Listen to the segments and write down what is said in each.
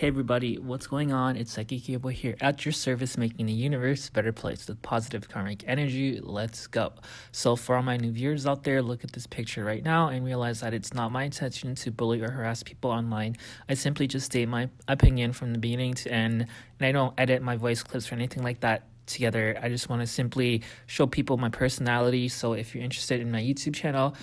Hey everybody, what's going on? It's Psychic Gable here at your service, making the universe a better place with positive karmic energy. Let's go. So for all my new viewers out there, look at this picture right now and realize that it's not my intention to bully or harass people online. I simply just state my opinion from the beginning to end, and I don't edit my voice clips or anything like that together. I just want to simply show people my personality. So if you're interested in my YouTube channel,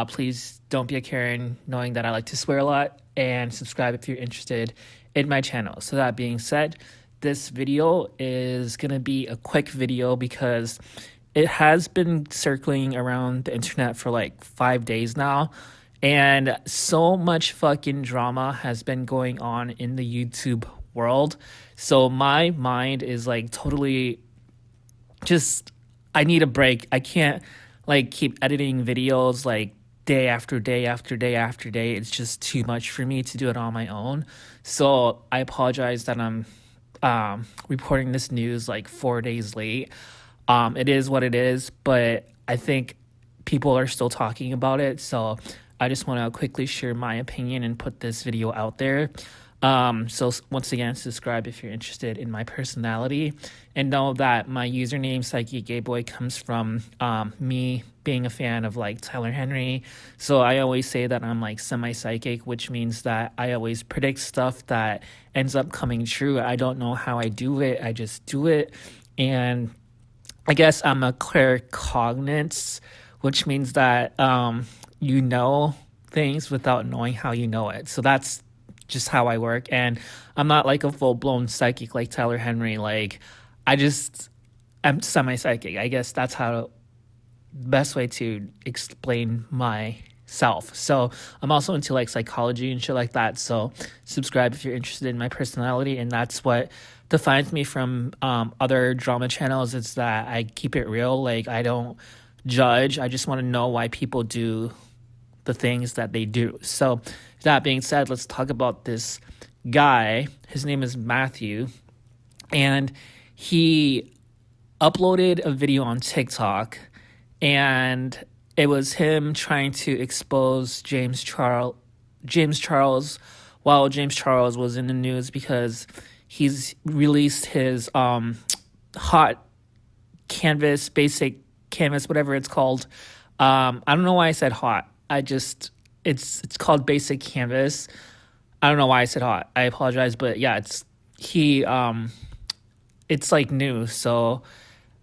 please don't be a Karen, knowing that I like to swear a lot, and subscribe if you're interested in my channel. So that being said, this video is gonna be a quick video because it has been circling around the internet for like 5 days now, and so much fucking drama has been going on in the YouTube world. So my mind is like totally just, I need a break. I can't like keep editing videos like day after day after day after day. It's just too much for me to do it on my own. So I apologize that I'm reporting this news like 4 days late. It is what it is, but I think people are still talking about it. So I just want to quickly share my opinion and put this video out there. So once again, subscribe if you're interested in my personality, and know that my username Psychic Gay Boy comes from me being a fan of like Tyler Henry. So I always say that I'm like semi-psychic, which means that I always predict stuff that ends up coming true. I don't know how I do it, I just do it. And I guess I'm a claircognizant, which means that you know things without knowing how you know it. So that's just how I work. And I'm not like a full-blown psychic like Tyler Henry. Like, I'm semi-psychic. I guess that's how best way to explain myself. So I'm also into like psychology and shit like that. So subscribe if you're interested in my personality. And that's what defines me from other drama channels. It's that I keep it real. Like, I don't judge. I just want to know why people do the things that they do. So that being said, let's talk about this guy. His name is Matthew, and he uploaded a video on TikTok, and it was him trying to expose James Charles while James Charles was in the news because he's released his hot canvas, basic canvas, whatever it's called. I don't know why I said hot. It's called Basic Canvas. I don't know why I said hot. I apologize, but yeah, it's like new. So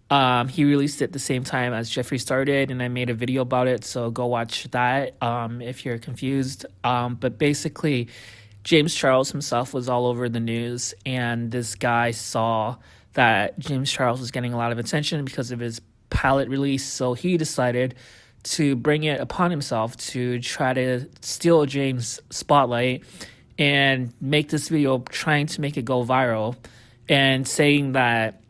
he released it the same time as Jeffree Star did, and I made a video about it. So go watch that if you're confused. But basically, James Charles himself was all over the news, and this guy saw that James Charles was getting a lot of attention because of his palette release. So he decided to bring it upon himself to try to steal James' spotlight and make this video trying to make it go viral, and saying that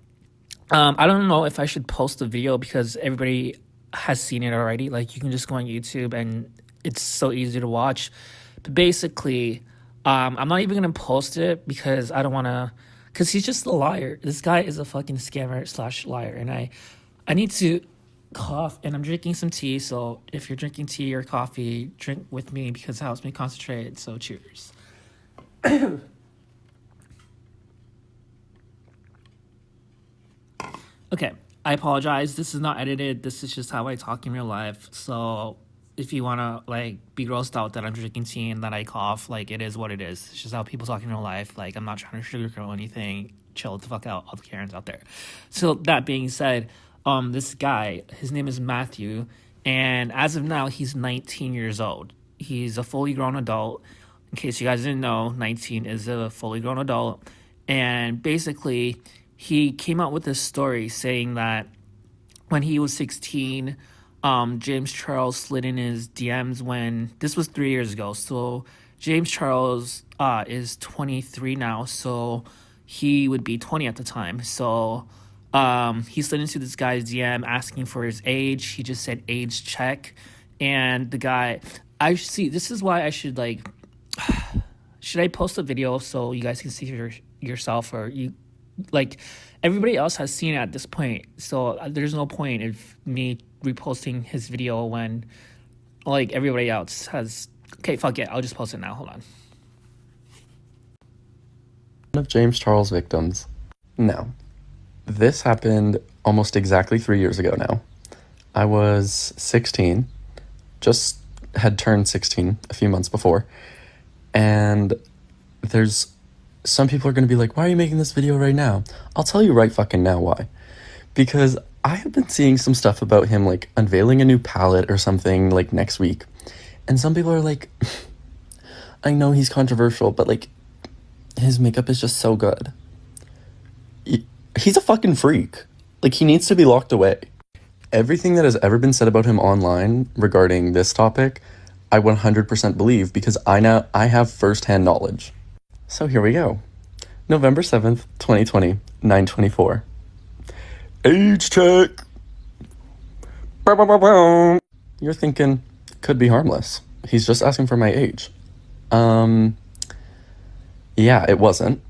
I don't know if I should post the video because everybody has seen it already. Like, you can just go on YouTube and it's so easy to watch. But basically, I'm not even gonna post it because I don't want to, because he's just a liar. This guy is a fucking scammer / liar, and I need to cough, and I'm drinking some tea. So if you're drinking tea or coffee, drink with me because it helps me concentrate. So cheers. Okay, I apologize. This is not edited. This is just how I talk in real life. So if you want to like be grossed out that I'm drinking tea and that I cough, like, it is what it is. It's just how people talk in real life. Like, I'm not trying to sugarcoat anything. Chill the fuck out, all the Karens out there. So that being said, this guy, his name is Matthew, and as of now, he's 19 years old. He's a fully grown adult. In case you guys didn't know, 19 is a fully grown adult. And basically, he came out with this story saying that when he was 16, James Charles slid in his DMs when, this was 3 years ago. So James Charles is 23 now, so he would be 20 at the time. So he slid into this guy's DM asking for his age. He just said age check. And the guy, I see, this is why I should like, should I post a video so you guys can see for yourself, or you, like, everybody else has seen it at this point. So there's no point of me reposting his video when like everybody else has. Okay, fuck it. I'll just post it now. Hold on. Of James Charles victims. Now, this happened almost exactly 3 years ago now. I was 16, just had turned 16 a few months before, and there's some people are going to be like, why are you making this video right now? I'll tell you right fucking now why. Because I have been seeing some stuff about him, like, unveiling a new palette or something, like, next week. And some people are like, I know he's controversial, but, like, his makeup is just so good. He's a fucking freak. Like, he needs to be locked away. Everything that has ever been said about him online regarding this topic, I 100% believe because I have firsthand knowledge. So here we go. November 7th, 2020, 9:24. Age check. You're thinking, could be harmless. He's just asking for my age. Yeah, it wasn't.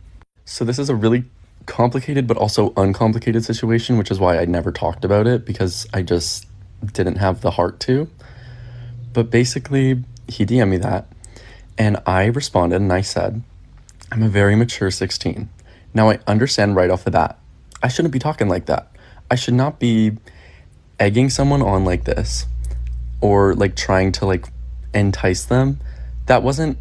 So this is a really complicated but also uncomplicated situation, which is why I never talked about it because I just didn't have the heart to. But basically, he DM'd me that, and I responded and I said, I'm a very mature 16. Now I understand right off the bat, I shouldn't be talking like that. I should not be egging someone on like this or like trying to like entice them. That wasn't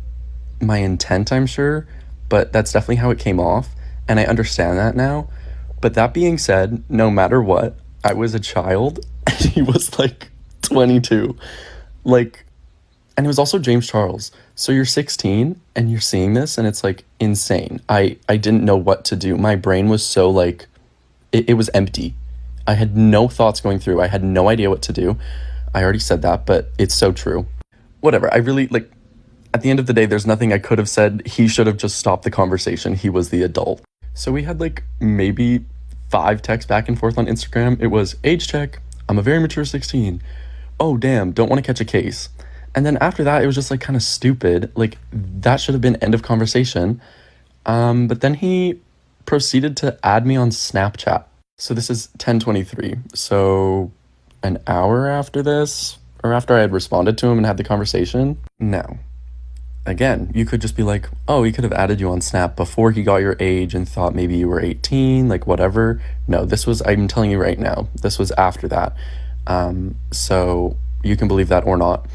my intent, I'm sure, but that's definitely how it came off, and I understand that now. But that being said, no matter what, I was a child and he was like 22. Like, and it was also James Charles. So you're 16 and you're seeing this and it's like insane. I didn't know what to do. My brain was so like it was empty. I had no thoughts going through. I had no idea what to do. I already said that, but it's so true. Whatever. I really like at the end of the day, there's nothing I could have said. He should have just stopped the conversation. He was the adult. So we had like maybe 5 texts back and forth on Instagram. It was age check. I'm a very mature 16. Oh, damn. Don't want to catch a case. And then after that, it was just like kind of stupid. Like that should have been end of conversation. But then he proceeded to add me on Snapchat. So this is 10:23. So an hour after this, or after I had responded to him and had the conversation. Now, again, you could just be like, oh, he could have added you on Snap before he got your age and thought maybe you were 18, like whatever. No, this was, I'm telling you right now, this was after that. So you can believe that or not.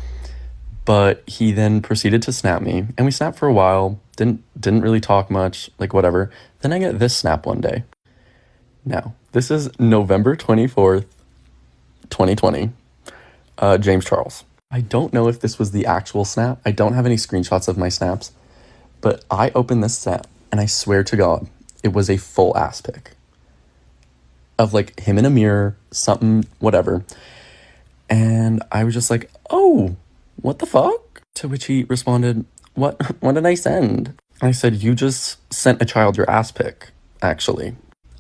But he then proceeded to snap me, and we snapped for a while, didn't really talk much, like whatever. Then I get this snap one day. Now, this is November 24th, 2020, James Charles. I don't know if this was the actual snap. I don't have any screenshots of my snaps, but I opened this snap, and I swear to God, it was a full ass pic of like him in a mirror, something, whatever. And I was just like, oh, what the fuck? To which he responded, what did I send? I said, you just sent a child your ass pic, actually.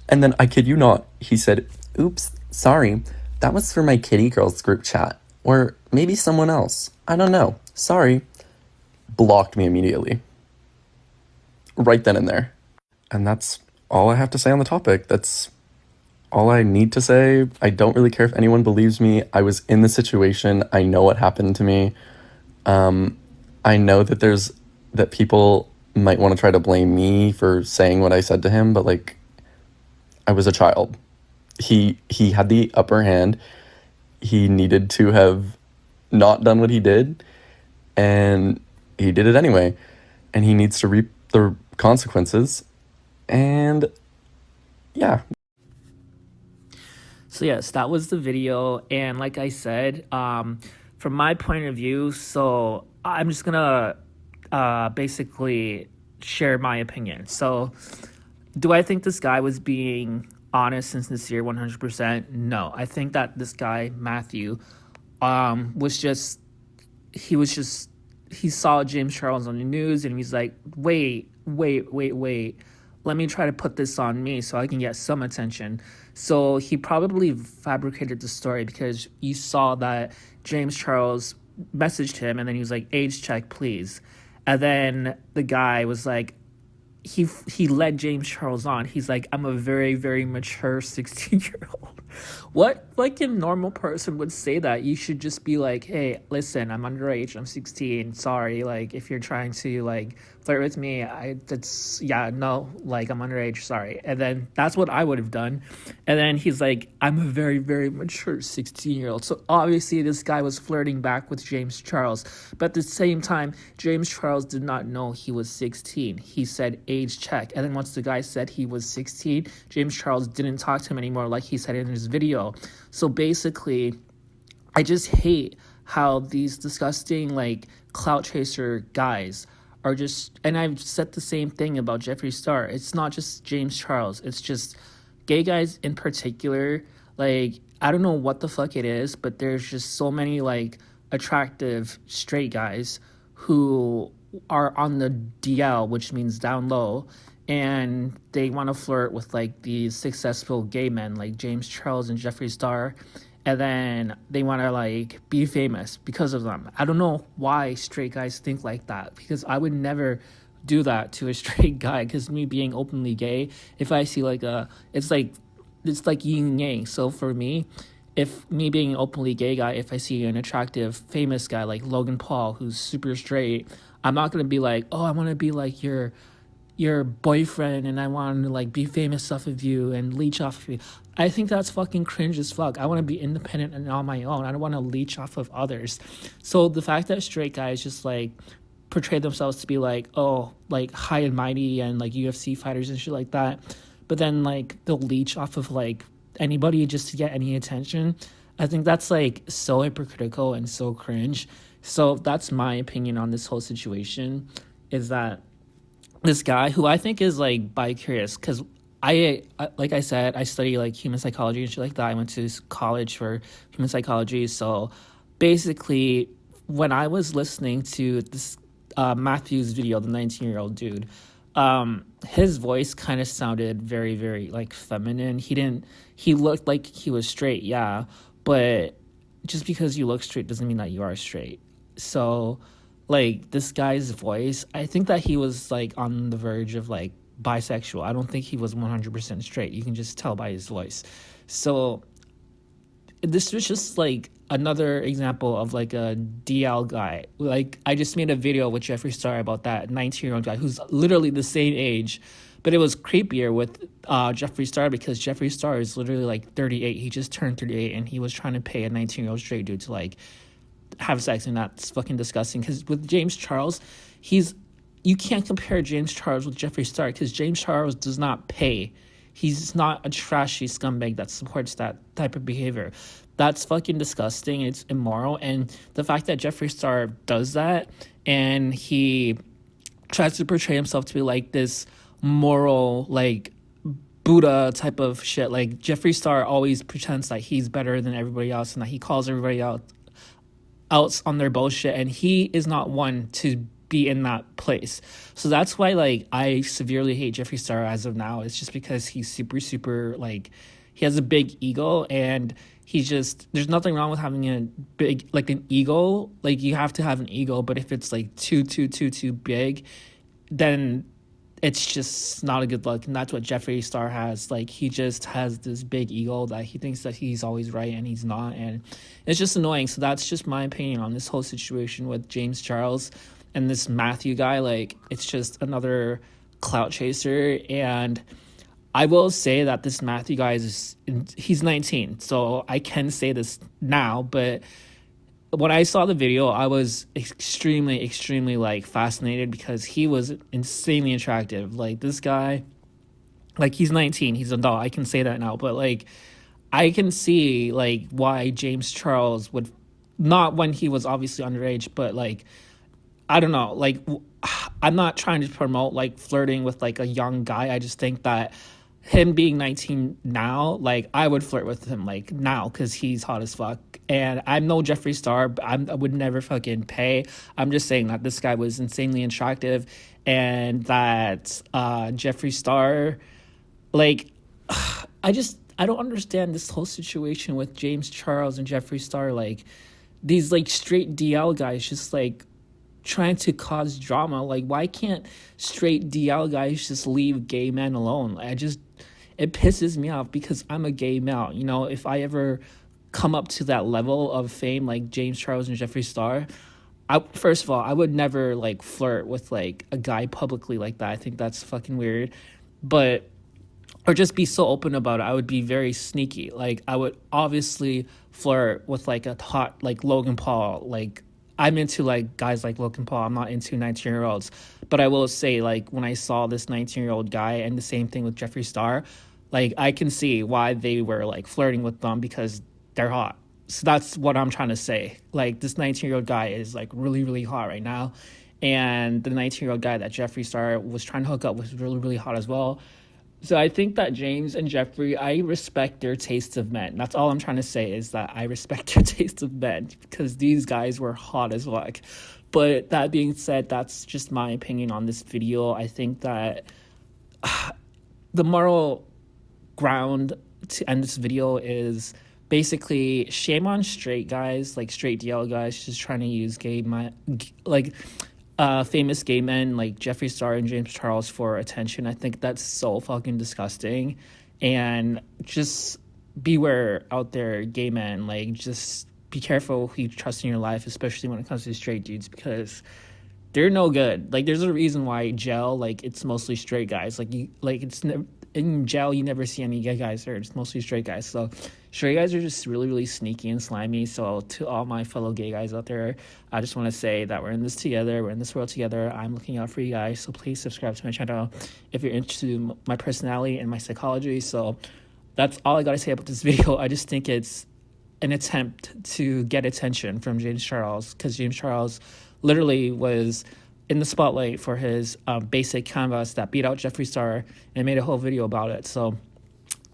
And then I kid you not, he said, oops, sorry, that was for my kitty girls group chat. Or maybe someone else. I don't know. Sorry. Blocked me immediately. Right then and there. And that's all I have to say on the topic. That's all I need to say. I don't really care if anyone believes me. I was in the situation. I know what happened to me. I know that people might want to try to blame me for saying what I said to him, but like, I was a child. He had the upper hand. He needed to have not done what he did, and he did it anyway. And he needs to reap the consequences. And yeah. So yes, that was the video, and like I said, from my point of view, so I'm just gonna basically share my opinion. So, do I think this guy was being honest and sincere 100%? No. I think that this guy, Matthew, was just, he saw James Charles on the news and he's like, wait. Let me try to put this on me so I can get some attention. So he probably fabricated the story because you saw that James Charles messaged him and then he was like, age check, please. And then the guy was like, he led James Charles on. He's like, I'm a very, very mature 16-year-old. What fucking normal person would say that? You should just be like, hey, listen, I'm underage, I'm 16. Sorry, like, if you're trying to, like, flirt with me, that's, yeah, no, like, I'm underage, sorry. And then that's what I would have done. And then he's like, I'm a very, very mature 16-year-old. So obviously this guy was flirting back with James Charles. But at the same time, James Charles did not know he was 16. He said age check. And then once the guy said he was 16, James Charles didn't talk to him anymore, like he said in his video. So basically, I just hate how these disgusting, like, clout chaser guys are just, and I've said the same thing about Jeffree Star. It's not just James Charles. It's just gay guys in particular. Like, I don't know what the fuck it is, but there's just so many, like, attractive straight guys who are on the DL, which means down low, and they want to flirt with, like, these successful gay men like James Charles and Jeffree Star, and then they want to, like, be famous because of them. I don't know why straight guys think like that, because I would never do that to a straight guy. Because me being openly gay, if I see like it's like yin and yang. So for me, if me being an openly gay guy, if I see an attractive famous guy like Logan Paul who's super straight, I'm not gonna be like, oh, I want to be like your boyfriend and I want to, like, be famous off of you and leech off of you. I think that's fucking cringe as fuck. I want to be independent and on my own. I don't want to leech off of others. So the fact that straight guys just, like, portray themselves to be like, oh, like, high and mighty and, like, UFC fighters and shit like that, but then, like, they'll leech off of, like, anybody just to get any attention, I think that's, like, so hypocritical and so cringe. So that's my opinion on this whole situation, is that this guy, who I think is, like, bi-curious, because I like I said, I study, like, human psychology and shit like that. I went to college for human psychology. So basically, when I was listening to this Matthew's video, the 19-year-old dude, his voice kind of sounded very, very, like, feminine. He looked like he was straight, yeah, but just because you look straight doesn't mean that you are straight. So, like, this guy's voice, I think that he was, like, on the verge of, like, bisexual. I don't think he was 100% straight. You can just tell by his voice. So this was just, like, another example of, like, a DL guy. Like, I just made a video with Jeffree Star about that 19-year-old guy who's literally the same age, but it was creepier with Jeffree Star, because Jeffree Star is literally, like, 38. He just turned 38, and he was trying to pay a 19-year-old straight dude to, like, have sex, and that's fucking disgusting. Because with James Charles, you can't compare James Charles with Jeffree Star, because James Charles does not pay. He's not a trashy scumbag that supports that type of behavior. That's fucking disgusting. It's immoral. And the fact that Jeffree Star does that, and he tries to portray himself to be, like, this moral, like, Buddha type of shit. Like, Jeffree Star always pretends that he's better than everybody else, and that he calls everybody out on their bullshit, and he is not one to be in that place. So that's why, like, I severely hate Jeffree Star as of now. It's just because he's super, super, like, he has a big ego, and he's just, there's nothing wrong with having a big, like, an ego. Like, you have to have an ego, but if it's, like, too big, then it's just not a good look. And that's what Jeffree Star has. Like, he just has this big ego that he thinks that he's always right, and he's not, and it's just annoying. So that's just my opinion on this whole situation with James Charles and this Matthew guy. Like, it's just another clout chaser. And I will say that this Matthew guy he's 19, so I can say this now, but when I saw the video, I was extremely, like, fascinated, because he was insanely attractive. Like, this guy, like, he's 19, he's an adult, I can say that now, but, like, I can see, like, why James Charles would, not when he was obviously underage, but, like, I don't know, like, I'm not trying to promote, like, flirting with, like, a young guy. I just think that him being 19 now, like, I would flirt with him, like, now, because he's hot as fuck. And I'm no Jeffree Star, but I would never fucking pay. I'm just saying that this guy was insanely attractive, and that Jeffree Star, like, I don't understand this whole situation with James Charles and Jeffree Star. Like, these, like, straight DL guys just, like, trying to cause drama. Like, why can't straight DL guys just leave gay men alone? It pisses me off, because I'm a gay male. You know, if I ever come up to that level of fame like James Charles and Jeffree Star, first of all, I would never like flirt with like a guy publicly like that. I think that's fucking weird. But or just be so open about it. I would be very sneaky. Like I would obviously flirt with like a hot like Logan Paul. Like I'm into like guys like Logan Paul. I'm not into 19-year-olds. But I will say like when I saw this 19-year-old guy and the same thing with Jeffree Star, like I can see why they were like flirting with them because they're hot. So that's what I'm trying to say. Like this 19-year-old guy is like really really hot right now. And the 19-year-old guy that Jeffree Star was trying to hook up was really really hot as well. So I think that James and Jeffree, I respect their tastes of men. That's all I'm trying to say is that I respect their tastes of men because these guys were hot as fuck. But that being said, that's just my opinion on this video. I think that the moral ground to end this video is basically shame on straight guys, like straight DL guys, just trying to use famous gay men like Jeffree Star and James Charles for attention. I think that's so fucking disgusting. And just beware out there, gay men. Like, just be careful who you trust in your life, especially when it comes to straight dudes, because they're no good. Like, there's a reason why jail, like, it's mostly straight guys. Like, in jail, you never see any gay guys there. It's mostly straight guys. So straight guys are just really, really sneaky and slimy. So to all my fellow gay guys out there, I just want to say that we're in this together. We're in this world together. I'm looking out for you guys. So please subscribe to my channel if you're interested in my personality and my psychology. So that's all I got to say about this video. I just think it's an attempt to get attention from James Charles because James Charles literally was in the spotlight for his basic canvas that beat out Jeffree Star and made a whole video about it. So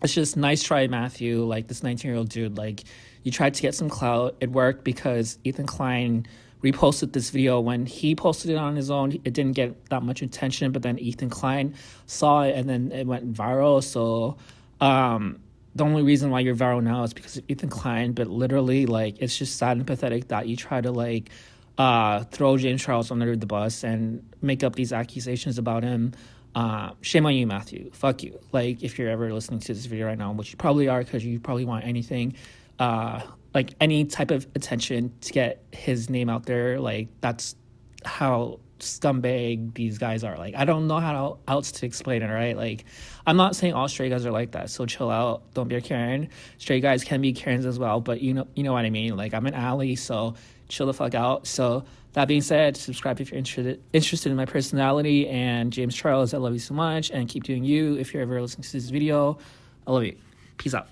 it's just nice try, Matthew. Like this 19-year-old dude, like you tried to get some clout. It worked because Ethan Klein reposted this video. When he posted it on his own, it didn't get that much attention, but then Ethan Klein saw it and then it went viral. So the only reason why you're viral now is because of Ethan Klein, but literally like it's just sad and pathetic that you try to like throw James Charles under the bus and make up these accusations about him. Shame on you, Matthew. Fuck you. Like, if you're ever listening to this video right now, which you probably are because you probably want anything, like any type of attention to get his name out there, like that's how scumbag these guys are. Like, I don't know how else to explain it, right? Like, I'm not saying all straight guys are like that, so chill out. Don't be a Karen. Straight guys can be Karens as well, but you know what I mean. Like, I'm an ally, so chill the fuck out. So that being said, subscribe if you're interested in my personality. And James Charles, I love you so much, and keep doing you. If you're ever listening to this video, I love you. Peace out.